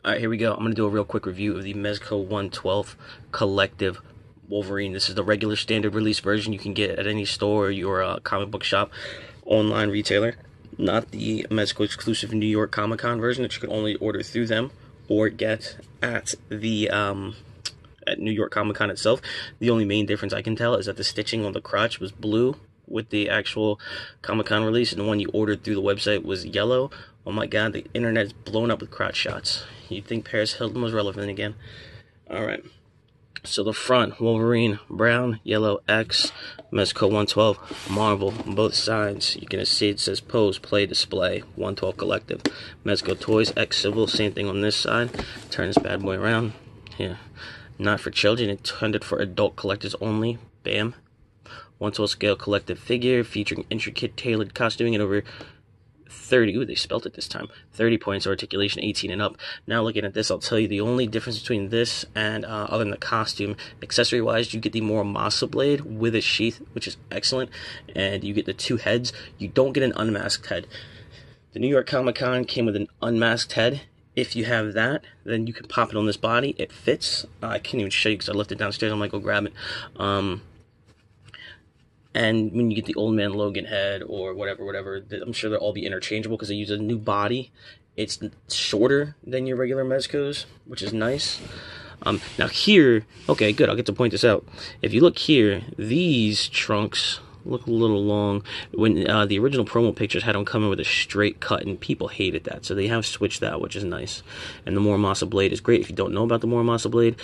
Alright, here we go. I'm going to do a real quick review of the Mezco 1/12 Collective Wolverine. This is the regular standard release version you can get at any store or your comic book shop, online retailer. Not the Mezco exclusive New York Comic Con version that you can only order through them or get at the at New York Comic Con itself. The only main difference I can tell is that the stitching on the crotch was blue with the actual Comic Con release, and the one you ordered through the website was yellow. Oh my god, the internet is blown up with crotch shots. You'd think Paris Hilton was relevant again. Alright, so the front, Wolverine, brown, yellow, X, Mezco 1/12, Marvel, on both sides. You're going to see it says Pose, Play, Display, 1/12 Collective. Mezco Toys, X Civil, same thing on this side. Turn this bad boy around. Here, not for children, intended for adult collectors only. Bam. 1/12 scale collective figure featuring intricate tailored costuming and over 30, ooh, they spelt it this time, 30 points, articulation 18 and up. Now looking at this, I'll tell you the only difference between this and other than the costume, accessory wise, you get the more Masa blade with a sheath, which is excellent, and you get the two heads. You don't get an unmasked head. The New York Comic Con came with an unmasked head. If you have that, then you can pop it on this body. It fits. I can't even show you because I left it downstairs. I'm like, go grab it. And when you get the Old Man Logan head or whatever, I'm sure they'll all be interchangeable because they use a new body. It's shorter than your regular Mezcos, which is nice. Now here, okay, good, I'll get to point this out. If you look here, these trunks look a little long. When the original promo pictures had them coming with a straight cut, and people hated that, so they have switched that, which is nice. And the Muramasa blade is great. If you don't know about the Muramasa blade,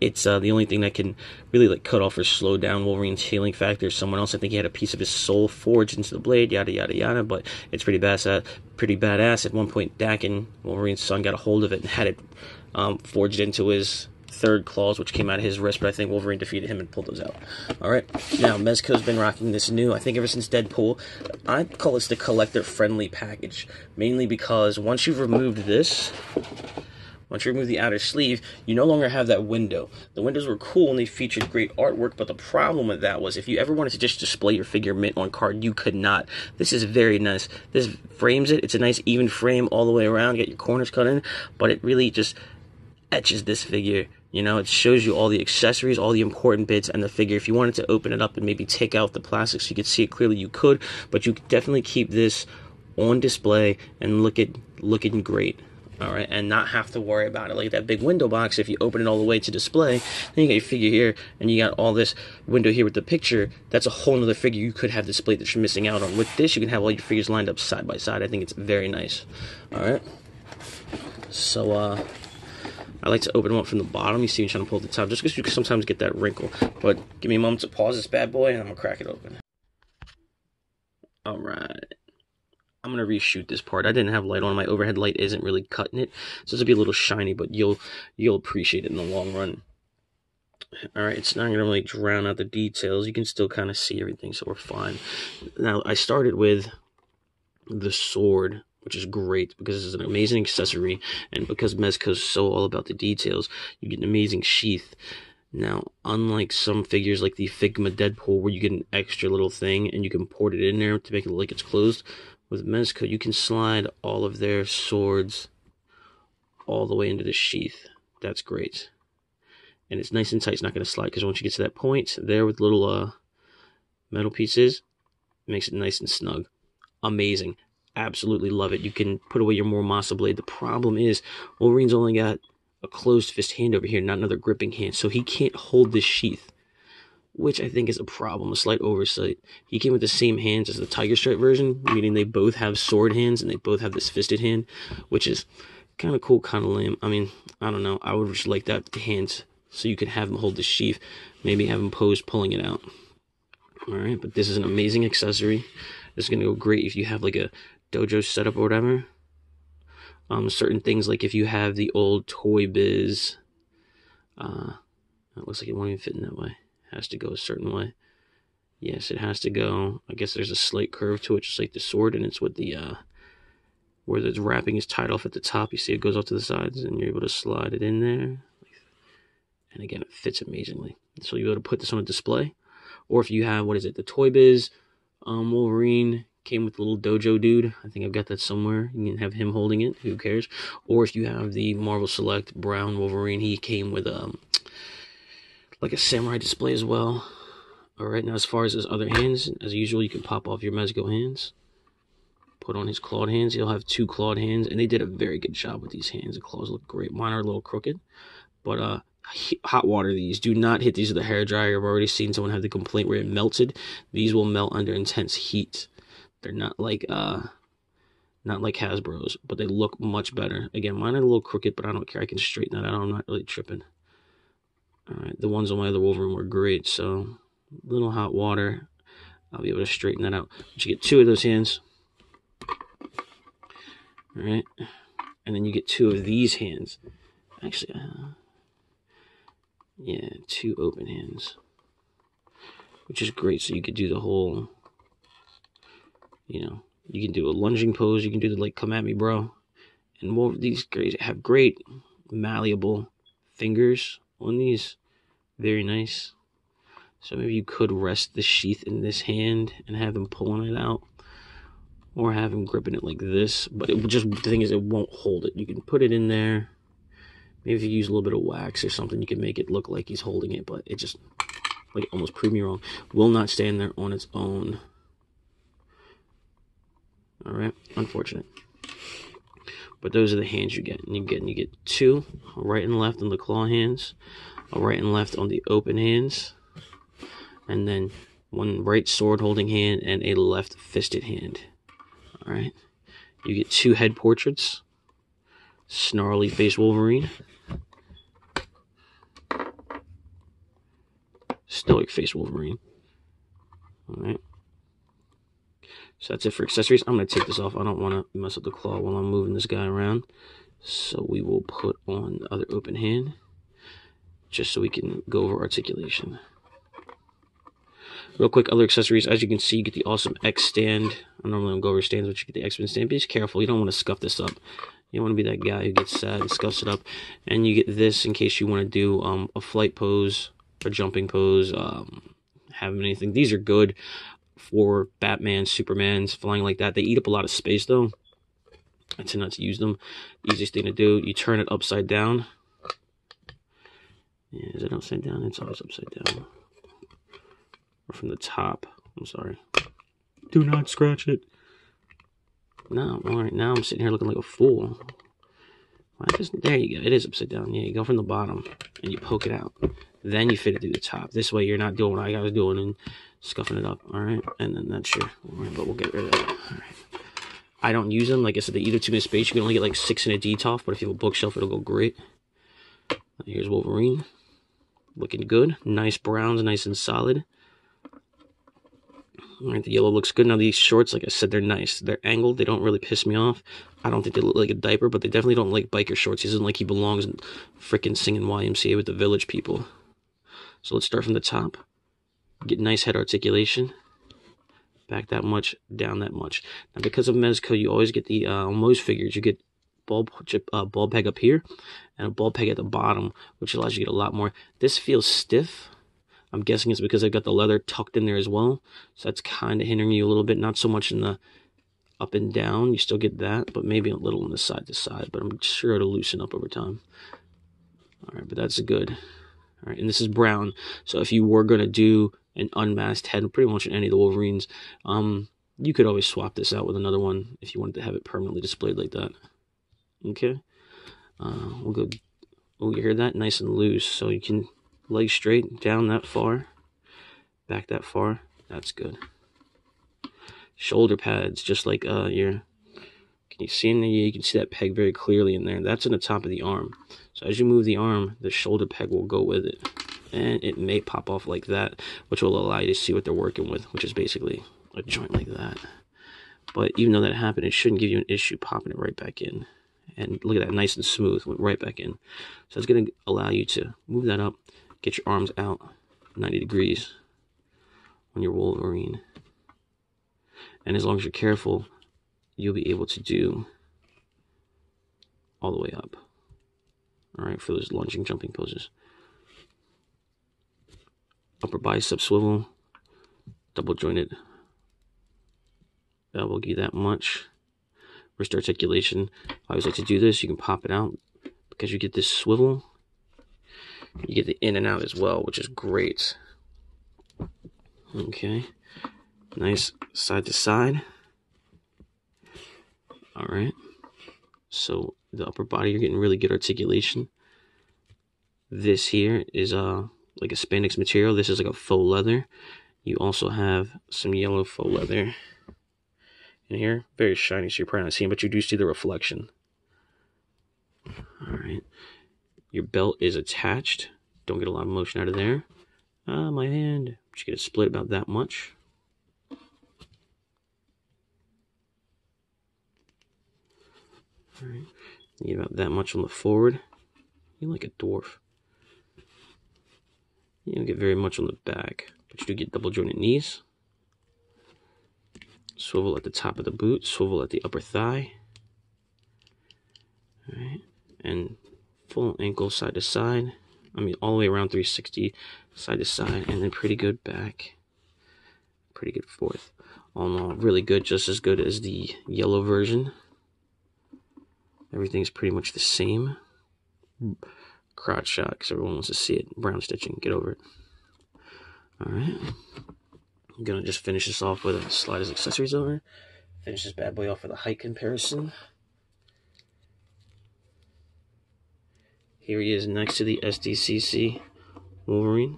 it's the only thing that can really like cut off or slow down Wolverine's healing factor. Someone else, I think he had a piece of his soul forged into the blade, yada yada yada. But it's pretty badass. At one point, Dakin, Wolverine's son, got a hold of it and had it forged into his third claws, which came out of his wrist. But I think Wolverine defeated him and pulled those out. All right, now Mezco's been rocking this new, I think ever since Deadpool. I call this the collector-friendly package, mainly because once you've removed this. Once you remove the outer sleeve, you no longer have that window. The windows were cool and they featured great artwork, but the problem with that was if you ever wanted to just display your figure mint on card, you could not. This is very nice. This frames it. It's a nice even frame all the way around. You get your corners cut in, but it really just etches this figure. You know, it shows you all the accessories, all the important bits, and the figure. If you wanted to open it up and maybe take out the plastic so you could see it clearly, you could, but you could definitely keep this on display and looking great. Alright, and not have to worry about it. Like that big window box, if you open it all the way to display, then you got your figure here, and you got all this window here with the picture. That's a whole nother figure you could have displayed that you're missing out on. With this, you can have all your figures lined up side by side. I think it's very nice. Alright, so I like to open them up from the bottom. You see me trying to pull the top, just because you can sometimes get that wrinkle. But give me a moment to pause this bad boy, and I'm going to crack it open. Alright. I'm going to reshoot this part. I didn't have light on. My overhead light isn't really cutting it, so this will be a little shiny, but you'll appreciate it in the long run. Alright, it's not going to really drown out the details. You can still kind of see everything, so we're fine. Now, I started with the sword, which is great because it's an amazing accessory, and because Mezco's so all about the details, you get an amazing sheath. Now, unlike some figures like the Figma Deadpool, where you get an extra little thing and you can port it in there to make it look like it's closed, with Mezco, you can slide all of their swords all the way into the sheath. That's great. And it's nice and tight. It's not going to slide, because once you get to that point there with little metal pieces, it makes it nice and snug. Amazing. Absolutely love it. You can put away your Muramasa blade. The problem is Wolverine's only got a closed fist hand over here, not another gripping hand, so he can't hold this sheath, which I think is a problem, a slight oversight. He came with the same hands as the Tiger Stripe version, meaning they both have sword hands and they both have this fisted hand, which is kind of cool, kind of lame. I mean, I don't know. I would just like that hands so you could have him hold the sheath, maybe have him pose pulling it out. Alright, but this is an amazing accessory. This is going to go great if you have like a dojo setup or whatever. Certain things, like if you have the old Toy Biz, it looks like it won't even fit in that way. Has to go a certain way. Yes, it has to go. I guess there's a slight curve to it, just like the sword, and it's with the where the wrapping is tied off at the top. You see it goes off to the sides, and you're able to slide it in there. And again, it fits amazingly. So you're able to put this on a display, or if you have, what is it, the Toy Biz Wolverine came with the little dojo dude. I think I've got that somewhere. You can have him holding it. Who cares? Or if you have the Marvel Select Brown Wolverine, he came with like a samurai display as well. Alright, now as far as his other hands, as usual, you can pop off your Mezco hands. Put on his clawed hands. He'll have 2 clawed hands, and they did a very good job with these hands. The claws look great. Mine are a little crooked, but hot water these. Do not hit these with a hairdryer. I've already seen someone have the complaint where it melted. These will melt under intense heat. They're not like Hasbro's, but they look much better. Again, mine are a little crooked, but I don't care. I can straighten that out. I'm not really tripping. Alright, the ones on my other Wolverine were great, so little hot water. I'll be able to straighten that out. But you get 2 of those hands. Alright, and then you get 2 of these hands. Actually, yeah, 2 open hands, which is great. So you could do the whole, you know, you can do a lunging pose. You can do the like, come at me, bro. And more of these have great malleable fingers on these. Very nice. So maybe you could rest the sheath in this hand and have him pulling it out. Or have him gripping it like this. But it just, the thing is, it won't hold it. You can put it in there. Maybe if you use a little bit of wax or something, you can make it look like he's holding it. But it just, like, almost proved me wrong. Will not stand there on its own. Alright, unfortunate. But those are the hands you get. And you get 2, right and left on the claw hands. A right and left on the open hands. And then 1 right sword holding hand and a left fisted hand. Alright, you get 2 head portraits. Snarly face Wolverine. Stoic face Wolverine. Alright. So that's it for accessories. I'm going to take this off. I don't want to mess up the claw while I'm moving this guy around. So we will put on the other open hand. Just so we can go over articulation. Real quick, other accessories. As you can see, you get the awesome X stand. I normally don't go over stands, but you get the X-Men stand. Be careful. You don't want to scuff this up. You don't want to be that guy who gets sad and scuffs it up. And you get this in case you want to do a flight pose, a jumping pose, have anything. These are good for Batman, Supermans, flying like that. They eat up a lot of space, though. I tend not to use them. Easiest thing to do, you turn it upside down. Yeah, is it upside down? It's always upside down. Or from the top. I'm sorry. Do not scratch it. No, alright, now I'm sitting here looking like a fool. There you go. It is upside down. Yeah, you go from the bottom and you poke it out. Then you fit it through the top. This way you're not doing what I was doing and scuffing it up. Alright, and then that's your... But we'll get rid of that. Alright. I don't use them. Like I said, they eat up too much space. You can only get like 6 in a DTOF, but if you have a bookshelf, it'll go great. Here's Wolverine. Looking good. Nice browns, nice and solid. Alright, the yellow looks good. Now these shorts, like I said, they're nice. They're angled. They don't really piss me off. I don't think they look like a diaper, but they definitely don't like biker shorts. He doesn't like he belongs in freaking singing YMCA with the village people. So let's start from the top. Get nice head articulation. Back that much, down that much. Now because of Mezco, you always get the, on most figures, you get ball peg up here and a ball peg at the bottom, which allows you to get a lot more. This feels stiff. I'm guessing it's because I've got the leather tucked in there as well. So that's kind of hindering you a little bit. Not so much in the up and down. You still get that, but maybe a little on the side to side. But I'm sure it'll loosen up over time. All right, but that's good. All right, and this is brown. So if you were going to do an unmasked head, pretty much in any of the Wolverines, you could always swap this out with another one if you wanted to have it permanently displayed like that. Okay. We'll go. Oh, you hear that? Nice and loose. So you can... Leg straight, down that far, back that far. That's good. Shoulder pads, just like your... Can you see in there? You can see that peg very clearly in there. That's in the top of the arm. So as you move the arm, the shoulder peg will go with it. And it may pop off like that, which will allow you to see what they're working with, which is basically a joint like that. But even though that happened, it shouldn't give you an issue popping it right back in. And look at that, nice and smooth, went right back in. So it's going to allow you to move that up. Get your arms out 90 degrees on your Wolverine. And as long as you're careful, you'll be able to do all the way up. Alright, for those lunging, jumping poses. Upper bicep swivel, double jointed That will give you that much. Wrist articulation. I always like to do this. You can pop it out because you get this swivel. You get the in and out as well, which is great. Okay. Nice side to side. All right. So the upper body, you're getting really good articulation. This here is like a spandex material. This is like a faux leather. You also have some yellow faux leather in here. Very shiny, so you're probably not seeing, but you do see the reflection. All right. Your belt is attached. Don't get a lot of motion out of there. My hand. Just get it split about that much. All right. You get about that much on the forward. You're like a dwarf. You don't get very much on the back, but you do get double jointed knees. Swivel at the top of the boot, swivel at the upper thigh. All right. And full ankle side to side. I mean, all the way around 360, side to side, and then pretty good back. Pretty good fourth. All in all, really good, just as good as the yellow version. Everything's pretty much the same. Crotch shot, because everyone wants to see it. Brown stitching, get over it. Alright. I'm going to just finish this off with a slide his accessories over. Finish this bad boy off with a height comparison. Here he is next to the SDCC Wolverine.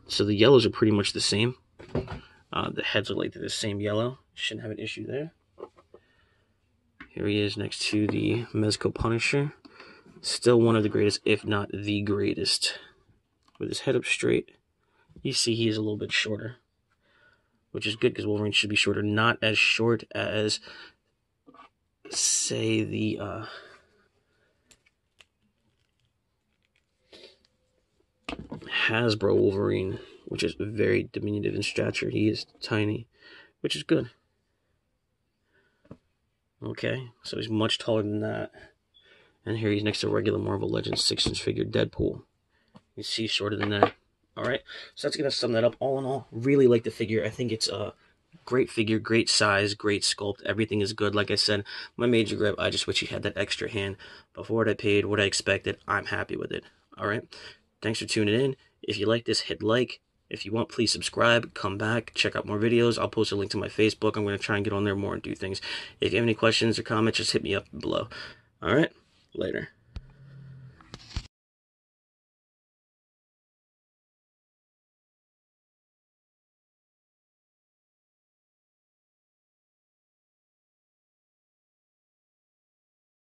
So the yellows are pretty much the same. The heads look like they're the same yellow. Shouldn't have an issue there. Here he is next to the Mezco Punisher. Still one of the greatest, if not the greatest. With his head up straight, you see he is a little bit shorter. Which is good because Wolverine should be shorter. Not as short as, say, the Hasbro Wolverine, which is very diminutive in stature. He is tiny, which is good. Okay, so he's much taller than that. And here he's next to regular Marvel Legends 6-inch figure Deadpool. You see shorter than that. Alright, so that's going to sum that up. All in all, really like the figure. I think it's a great figure, great size, great sculpt. Everything is good. Like I said, my major gripe, I just wish he had that extra hand. But for what I paid, what I expected, I'm happy with it. Alright, thanks for tuning in. If you like this, hit like. If you want, please subscribe, come back, check out more videos. I'll post a link to my Facebook. I'm going to try and get on there more and do things. If you have any questions or comments, just hit me up below. All right, later.